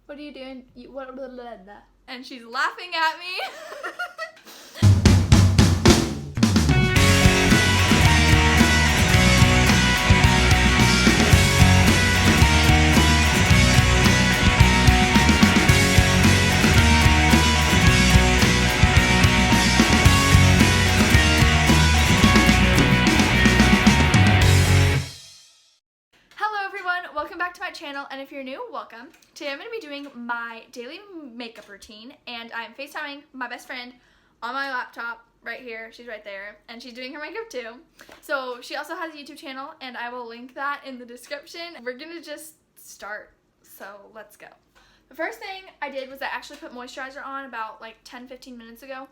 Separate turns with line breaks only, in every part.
What are you doing? What? Blah, blah, blah.
And she's laughing at me. Welcome back to my channel, and if you're new, welcome. Today I'm going to be doing my daily makeup routine, and I'm FaceTiming my best friend on my laptop right here. She's right there, and she's doing her makeup too. So she also has a YouTube channel, and I will link that in the description. We're going to just start, so let's go. The first thing I did was I actually put moisturizer on about like 10-15 minutes ago.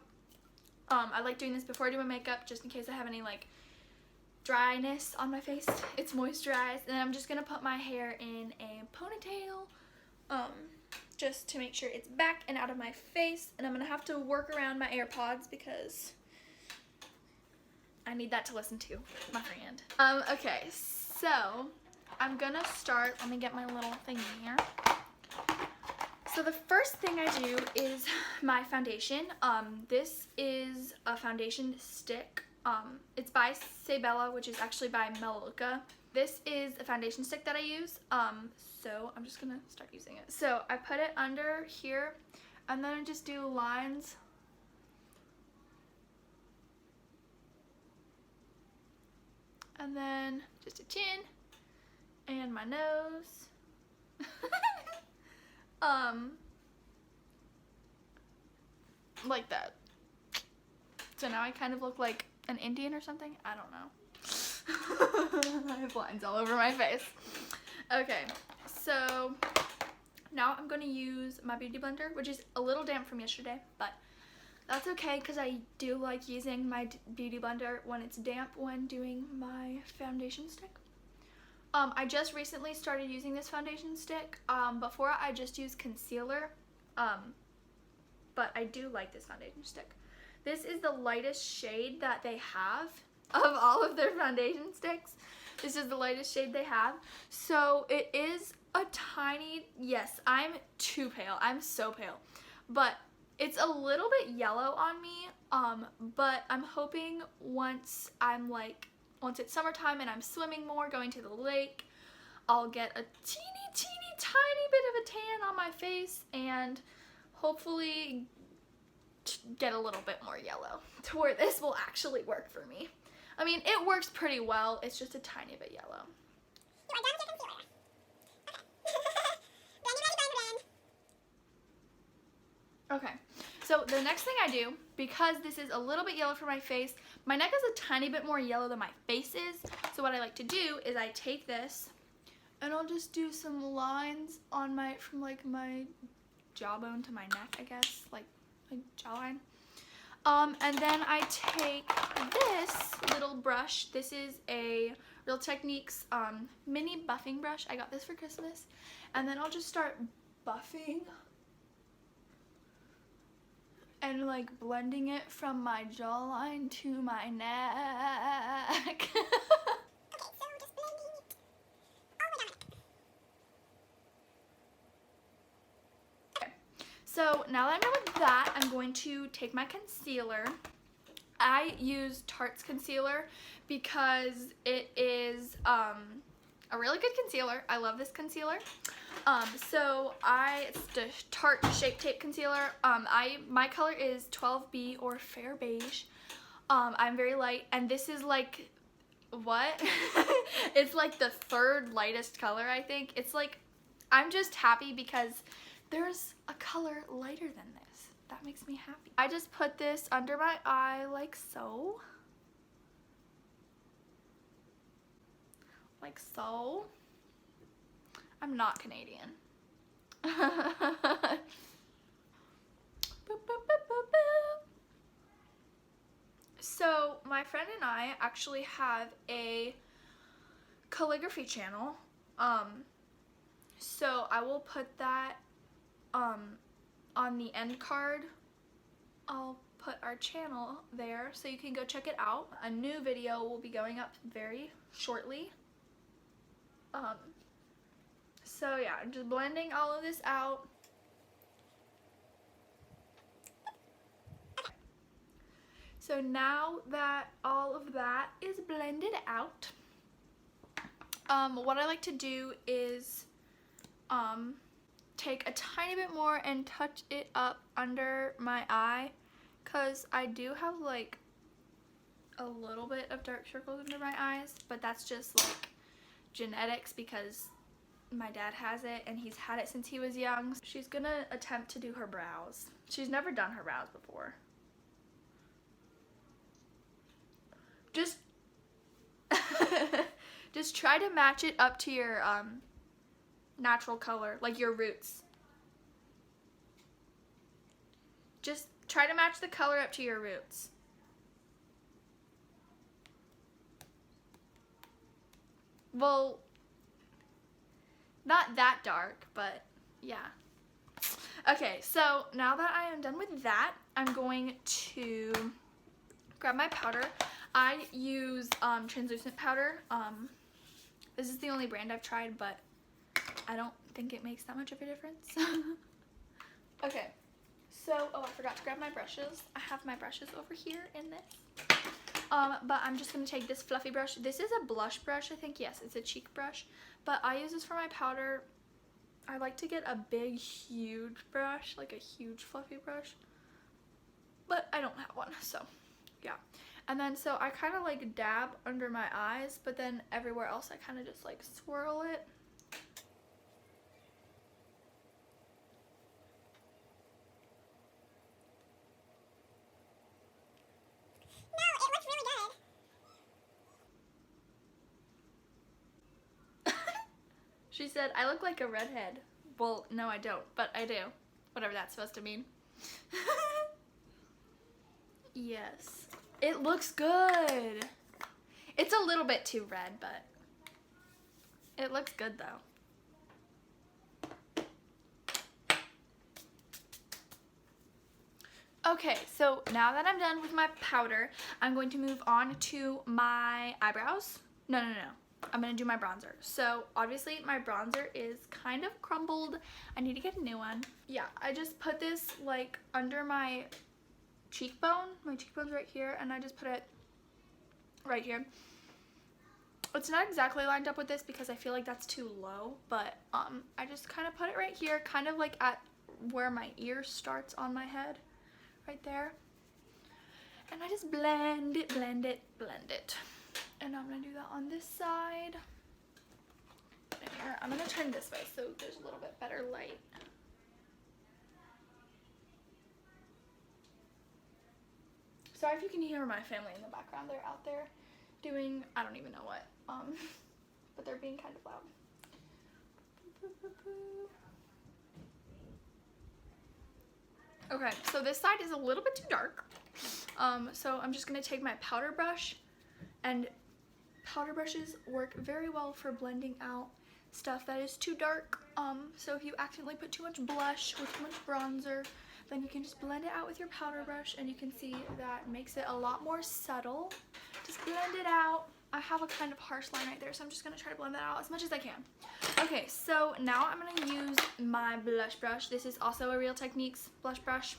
I like doing this before I do my makeup just in case I have any like dryness on my face. It's moisturized, and I'm just gonna put my hair in a ponytail just to make sure it's back and out of my face, and I'm gonna have to work around my AirPods because I need that to listen to my friend. Okay, so I'm gonna start. Let me get my little thingy here. So the first thing I do is my foundation. This is a foundation stick. It's by Sabella, which is actually by Melaleuca. This is a foundation stick that I use, so I'm just gonna start using it. So I put it under here, and then I just do lines. And then just a chin, and my nose. Like that. So now I kind of look like an Indian or something? I don't know. I have lines all over my face. Okay, so now I'm going to use my beauty blender, which is a little damp from yesterday, but that's okay because I do like using my beauty blender when it's damp when doing my foundation stick. I just recently started using this foundation stick. Before I just used concealer, but I do like this foundation stick. This is the lightest shade that they have of all of their foundation sticks. This is the lightest shade they have. So it is a tiny, yes, I'm too pale. I'm so pale. But it's a little bit yellow on me. But I'm hoping once it's summertime and I'm swimming more, going to the lake, I'll get a teeny tiny bit of a tan on my face and hopefully get a little bit more yellow to where this will actually work for me. I mean, it works pretty well. It's just a tiny bit yellow.
You are done with your concealer. Okay.
Okay, so the next thing I do, because this is a little bit yellow for my face, my neck is a tiny bit more yellow than my face is. So what I like to do is I take this and I'll just do some lines on from like my jawbone to my neck, I guess, like jawline. And then I take this little brush. This is a Real Techniques mini buffing brush. I got this for Christmas. And then I'll just start buffing and like blending it from my jawline to my neck. So now that I'm done with that, I'm going to take my concealer. I use Tarte's concealer because it is a really good concealer. I love this concealer. It's the Tarte Shape Tape Concealer. My color is 12B or Fair Beige. I'm very light, and this is like, what? It's like the third lightest color, I think. It's like, I'm just happy because there's a color lighter than this. That makes me happy. I just put this under my eye like so. Like so. I'm not Canadian. Boop, boop, boop, boop, boop. So my friend and I actually have a calligraphy channel. So I will put that on the end card. I'll put our channel there so you can go check it out. A new video will be going up very shortly. So yeah, I'm just blending all of this out. So now that all of that is blended out, what I like to do is take a tiny bit more and touch it up under my eye, because I do have like a little bit of dark circles under my eyes, but that's just like genetics because my dad has it and he's had it since he was young. She's gonna attempt to do her brows. She's never done her brows before. Just try to match it up to your natural color, like your roots. Just try to match the color up to your roots. Well, not that dark, but yeah. Okay, so now that I am done with that, I'm going to grab my powder. I use translucent powder. This is the only brand I've tried, but I don't think it makes that much of a difference. Okay, so, oh, I forgot to grab my brushes. I have my brushes over here in this. But I'm just going to take this fluffy brush. This is a blush brush, I think. Yes, it's a cheek brush. But I use this for my powder. I like to get a big, huge brush, like a huge fluffy brush. But I don't have one, so yeah. And then, so I kind of like dab under my eyes, but then everywhere else I kind of just like swirl it. She said, I look like a redhead. Well, no, I don't, but I do. Whatever that's supposed to mean. Yes. It looks good. It's a little bit too red, but it looks good though. Okay, so now that I'm done with my powder, I'm going to move on to my eyebrows. No. I'm going to do my bronzer. So obviously my bronzer is kind of crumbled. I need to get a new one. Yeah, I just put this like under my cheekbone. My cheekbone's right here, and I just put it right here. It's not exactly lined up with this because I feel like that's too low, but I just kind of put it right here, kind of like at where my ear starts on my head, right there. And I just blend it, blend it, blend it. And I'm going to do that on this side. And here, I'm going to turn this way so there's a little bit better light. Sorry if you can hear my family in the background. They're out there doing, I don't even know what, but they're being kind of loud. Okay, so this side is a little bit too dark. So I'm just going to take my powder brush, and powder brushes work very well for blending out stuff that is too dark. So if you accidentally put too much blush or too much bronzer, then you can just blend it out with your powder brush, and you can see that makes it a lot more subtle. Just blend it out. I have a kind of harsh line right there, so I'm just going to try to blend that out as much as I can. Okay, so now I'm going to use my blush brush. This is also a Real Techniques blush brush.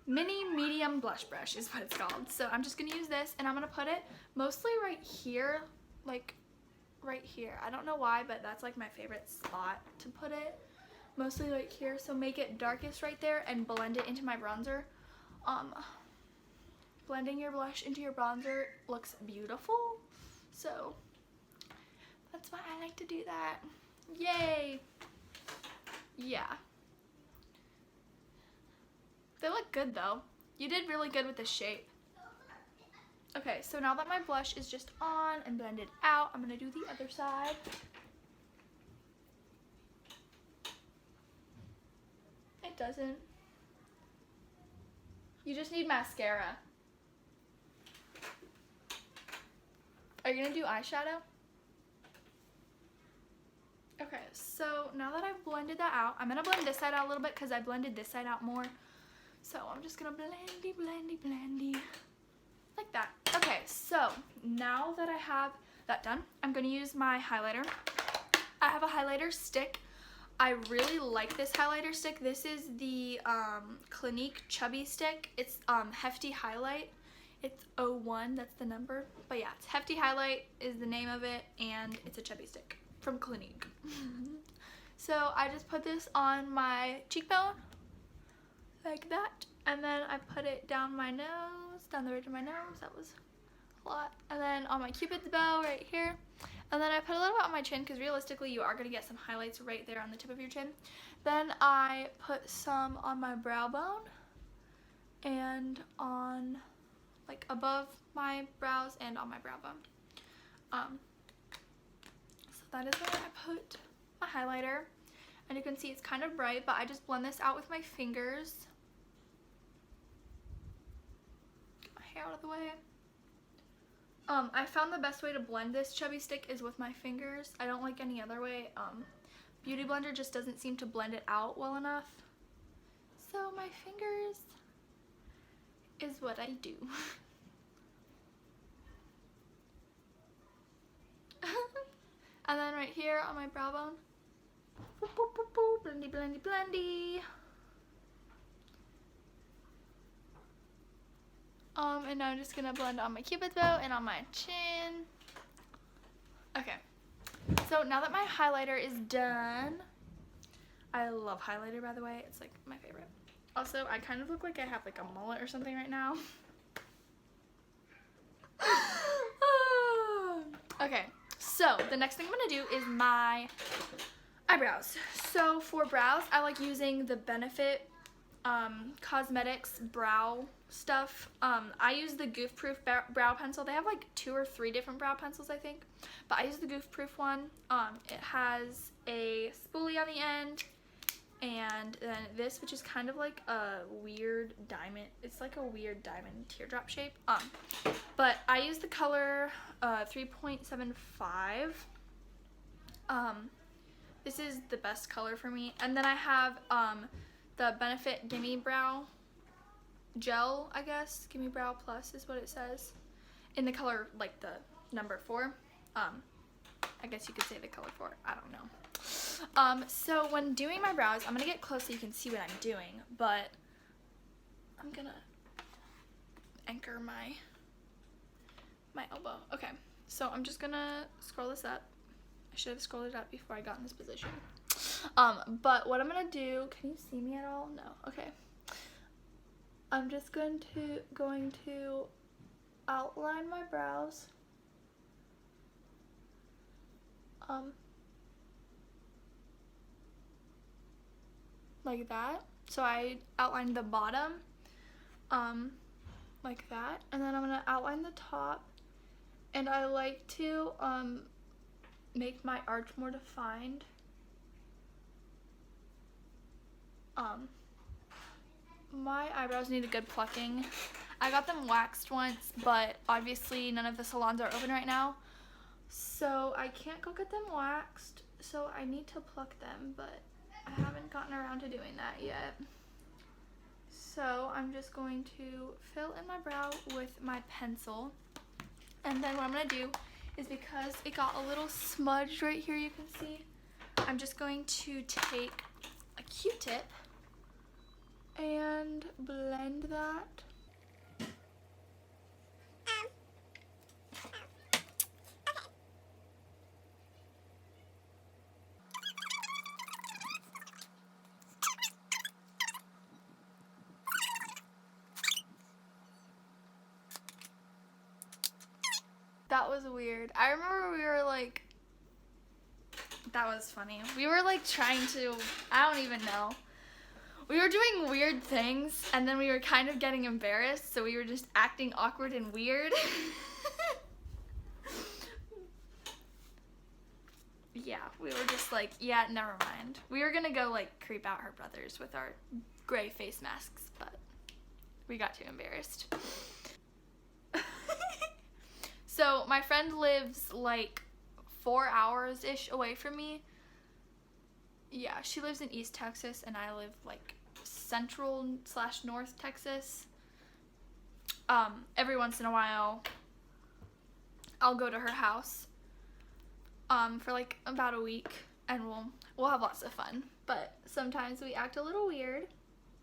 Mini medium blush brush is what it's called. So I'm just going to use this, and I'm going to put it mostly right here, like right here. I don't know why, but that's like my favorite spot to put it. Mostly right here, so make it darkest right there and blend it into my bronzer. Blending your blush into your bronzer looks beautiful, so that's why I like to do that. Yay! Yeah. They look good though. You did really good with the shape. Okay, so now that my blush is just on and blended out, I'm gonna do the other side. It doesn't. You just need mascara. Are you gonna do eyeshadow? Okay, so now that I've blended that out, I'm gonna blend this side out a little bit because I blended this side out more. So I'm just gonna blendy, blendy, blendy, like that. Okay, so now that I have that done, I'm gonna use my highlighter. I have a highlighter stick. I really like this highlighter stick. This is the Clinique Chubby Stick. It's Hefty Highlight. It's 01, that's the number. But yeah, it's Hefty Highlight is the name of it, and it's a chubby stick from Clinique. So I just put this on my cheekbone, like that. And then I put it down my nose, down the ridge of my nose. That was a lot. And then on my Cupid's bow right here. And then I put a little bit on my chin because realistically you are going to get some highlights right there on the tip of your chin. Then I put some on my brow bone and on like above my brows and on my brow bone. So that is where I put my highlighter. And you can see it's kind of bright, but I just blend this out with my fingers. Get my hair out of the way. I found the best way to blend this chubby stick is with my fingers. I don't like any other way. Beauty Blender just doesn't seem to blend it out well enough. So my fingers is what I do. And then right here on my brow bone, boop, boop, boop, boop, blendy, blendy, blendy. And now I'm just gonna blend on my Cupid's bow and on my chin. Okay, so now that my highlighter is done, I love highlighter, by the way, it's like my favorite. Also, I kind of look like I have like a mullet or something right now. Okay, so the next thing I'm gonna do is my eyebrows. So for brows, I like using the Benefit Cosmetics brow stuff. I use the Goof Proof brow pencil. They have like 2 or 3 different brow pencils, I think, but I use the Goof Proof one. It has a spoolie on the end, and then this, which is kind of like a weird diamond. It's like a weird diamond teardrop shape. But I use the color 3.75. This is the best color for me. And then I have the Benefit Gimme Brow Gel, I guess. Gimme Brow Plus is what it says. In the color, like the number 4. I guess you could say the color 4. I don't know. So when doing my brows, I'm going to get close so you can see what I'm doing. But I'm going to anchor my elbow. Okay, so I'm just going to scroll this up. I should have scrolled it up before I got in this position. But what I'm gonna do, can you see me at all? No. Okay. I'm just going to outline my brows. Like that. So I outlined the bottom, like that, and then I'm gonna outline the top. And I like to make my arch more defined. My eyebrows need a good plucking. I got them waxed once, but obviously none of the salons are open right now, so I can't go get them waxed, so I need to pluck them, but I haven't gotten around to doing that yet. So I'm just going to fill in my brow with my pencil, and then what I'm going to do is, because it got a little smudged right here, you can see, I'm just going to take a Q-tip and blend that. That was weird. I remember we were like, that was funny. We were like trying to, I don't even know. We were doing weird things, and then we were kind of getting embarrassed, so we were just acting awkward and weird. Yeah, we were just like, yeah, never mind. We were gonna go like creep out her brothers with our gray face masks, but we got too embarrassed. So my friend lives like 4 hours-ish away from me. Yeah, she lives in East Texas, and I live like Central/North Texas. Every once in a while, I'll go to her house for like about a week, and we'll have lots of fun. But sometimes we act a little weird.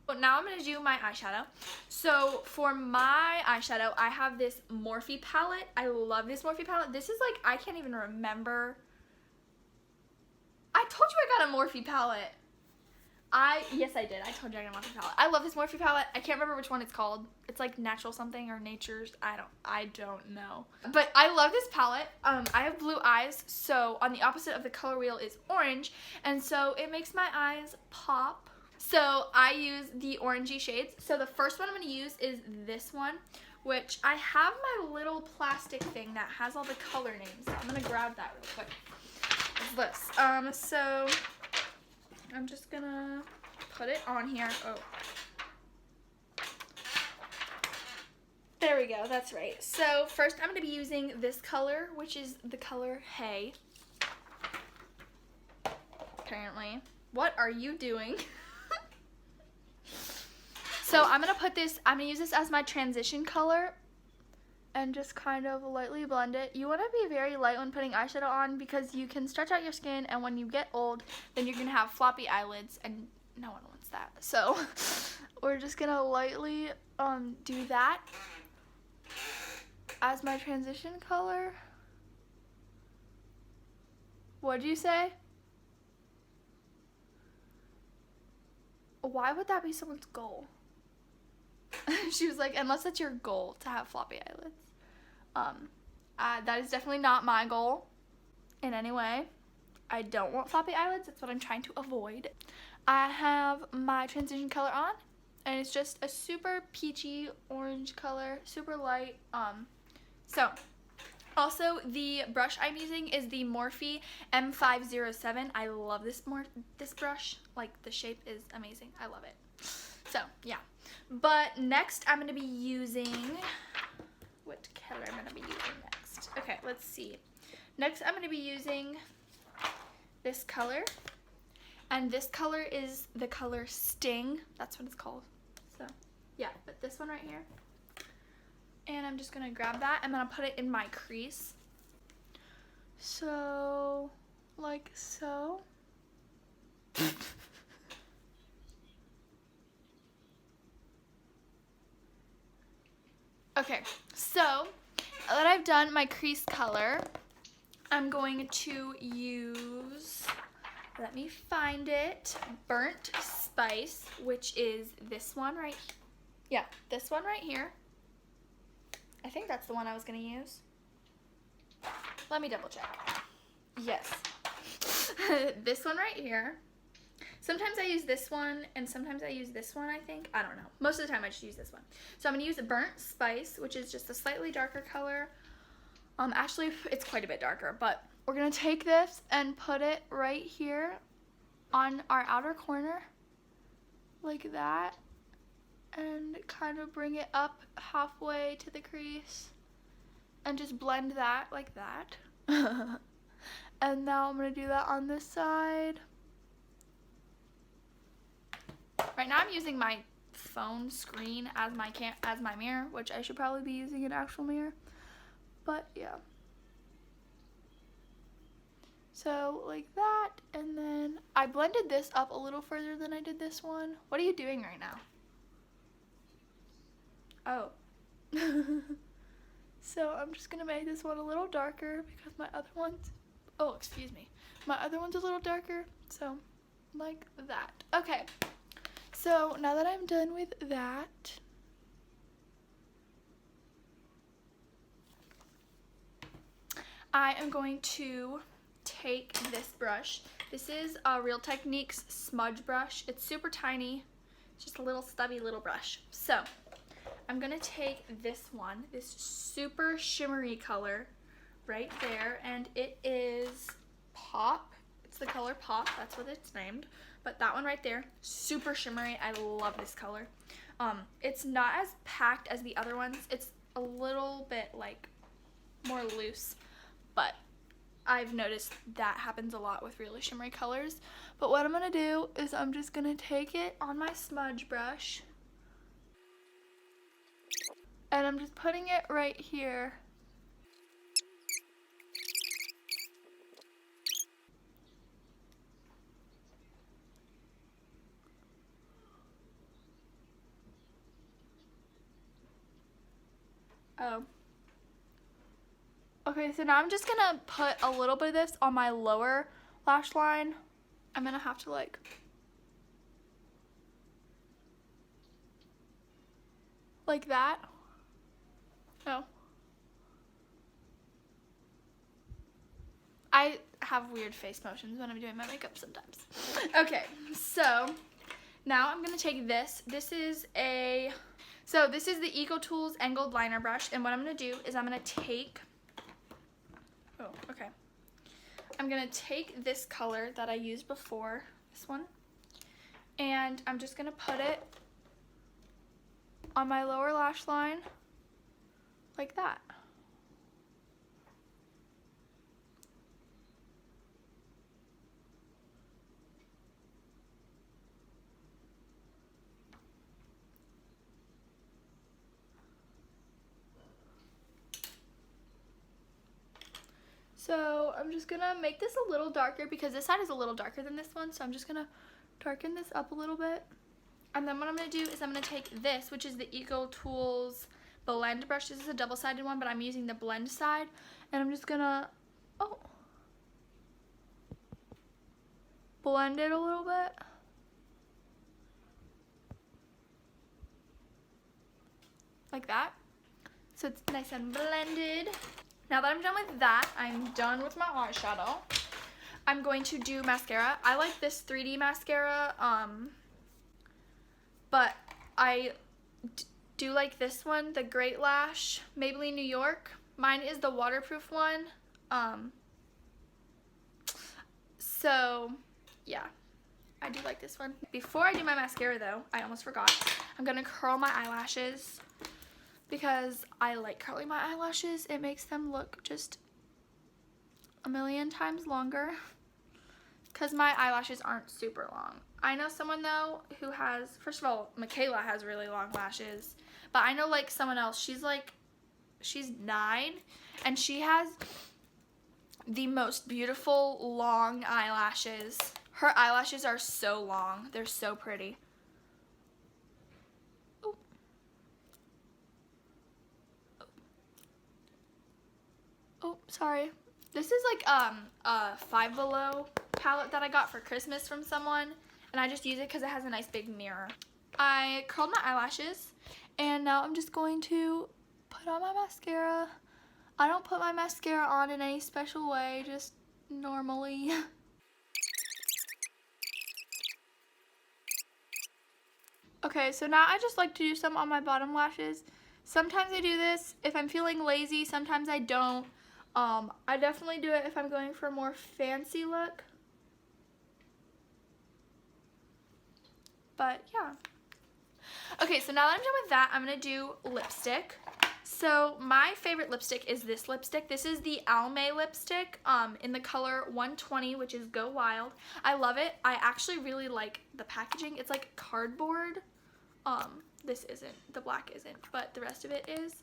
But now I'm going to do my eyeshadow. So for my eyeshadow, I have this Morphe palette. I love this Morphe palette. This is like, I can't even remember. I told you I got a Morphe palette. Yes, I did. I told you I got a Morphe palette. I love this Morphe palette. I can't remember which one it's called. It's like Natural something or Nature's. I don't know. But I love this palette. I have blue eyes, so on the opposite of the color wheel is orange, and so it makes my eyes pop. So I use the orangey shades. So the first one I'm going to use is this one, which I have my little plastic thing that has all the color names. So I'm going to grab that real quick. It's this. So I'm just gonna put it on here. Oh. There we go, that's right. So first I'm gonna be using this color, which is the color Hay. Apparently. What are you doing? So I'm gonna use this as my transition color and just kind of lightly blend it. You want to be very light when putting eyeshadow on because you can stretch out your skin, and when you get old, then you're going to have floppy eyelids, and no one wants that. So we're just going to lightly do that as my transition color. What'd you say? Why would that be someone's goal? She was like, unless that's your goal to have floppy eyelids. That is definitely not my goal in any way. I don't want floppy eyelids. That's what I'm trying to avoid. I have my transition color on, and it's just a super peachy orange color, super light. Also the brush I'm using is the Morphe M507. I love this brush. Like, the shape is amazing. I love it. So yeah. But next I'm gonna be using, what color I'm gonna be using next? Okay, let's see. Next I'm gonna be using this color, and this color is the color Sting. That's what it's called. So yeah, but this one right here. And I'm just gonna grab that. I'm gonna put it in my crease. So, like so. Okay, so now that I've done my crease color, I'm going to use, let me find it, Burnt Spice, which is this one right here. Yeah, this one right here. I think that's the one I was going to use. Let me double check. Yes. This one right here. Sometimes I use this one, and sometimes I use this one, I think. I don't know. Most of the time I just use this one. So I'm going to use a Burnt Spice, which is just a slightly darker color. Actually, it's quite a bit darker, but we're going to take this and put it right here on our outer corner, like that, and kind of bring it up halfway to the crease, and just blend that like that. And now I'm going to do that on this side. Right now I'm using my phone screen as my mirror, which I should probably be using an actual mirror. But yeah. So like that, and then I blended this up a little further than I did this one. What are you doing right now? Oh. So I'm just gonna make this one a little darker because my other one's, oh, excuse me. My other one's a little darker, so like that. Okay. So now that I'm done with that, I am going to take this brush. This is a Real Techniques smudge brush. It's super tiny. It's just a little stubby little brush. So I'm going to take this one, this super shimmery color right there, and it is Pop. It's the color Pop. That's what it's named. But that one right there, super shimmery. I love this color. It's not as packed as the other ones. It's a little bit like more loose, but I've noticed that happens a lot with really shimmery colors. But what I'm gonna do is I'm just gonna take it on my smudge brush, and I'm just putting it right here. Oh. Okay, so now I'm just gonna put a little bit of this on my lower lash line. I'm gonna have to like that. Oh. I have weird face motions when I'm doing my makeup sometimes. Okay, so now I'm gonna take this. This is the Eco Tools Angled Liner Brush, and what I'm gonna do is I'm gonna take this color that I used before, this one, and I'm just gonna put it on my lower lash line like that. So I'm just gonna make this a little darker because this side is a little darker than this one, so I'm just gonna darken this up a little bit. And then what I'm gonna do is I'm gonna take this, which is the Eco Tools Blend Brush. This is a double-sided one, but I'm using the blend side, and I'm just gonna blend it a little bit. Like that. So it's nice and blended. Now that I'm done with that, I'm done with my eyeshadow. I'm going to do mascara. I like this 3D mascara, but I do like this one, the Great Lash Maybelline New York. Mine is the waterproof one. So yeah, I do like this one. Before I do my mascara though, I almost forgot. I'm gonna curl my eyelashes because I like curling my eyelashes. It makes them look just a million times longer because my eyelashes aren't super long. I know someone though who has, first of all, Michaela has really long lashes, but I know like someone else, she's 9 and she has the most beautiful long eyelashes. Her eyelashes are so long. They're so pretty. Oh, sorry. This is like a Five Below palette that I got for Christmas from someone, and I just use it because it has a nice big mirror. I curled my eyelashes, and now I'm just going to put on my mascara. I don't put my mascara on in any special way, just normally. Okay, so now I just like to do some on my bottom lashes. Sometimes I do this if I'm feeling lazy, sometimes I don't. I definitely do it if I'm going for a more fancy look. But yeah. Okay, so now that I'm done with that, I'm going to do lipstick. So my favorite lipstick is this lipstick. This is the Almay lipstick in the color 120, which is Go Wild. I love it. I actually really like the packaging. It's like cardboard. This isn't. The black isn't, but the rest of it is.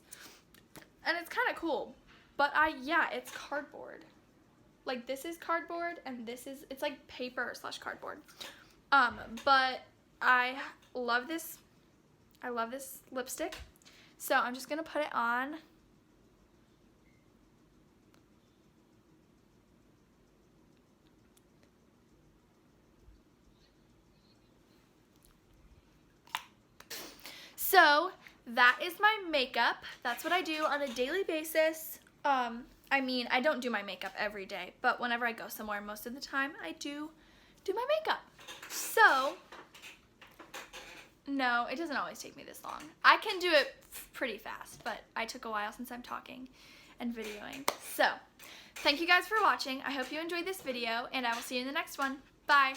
And it's kind of cool. But yeah, it's cardboard. Like this is cardboard and this is, it's like paper / cardboard. But I love this. I love this lipstick. So I'm just going to put it on. So that is my makeup. That's what I do on a daily basis. I mean, I don't do my makeup every day, but whenever I go somewhere, most of the time, I do my makeup. So, no, it doesn't always take me this long. I can do it pretty fast, but I took a while since I'm talking and videoing. So, thank you guys for watching. I hope you enjoyed this video, and I will see you in the next one. Bye!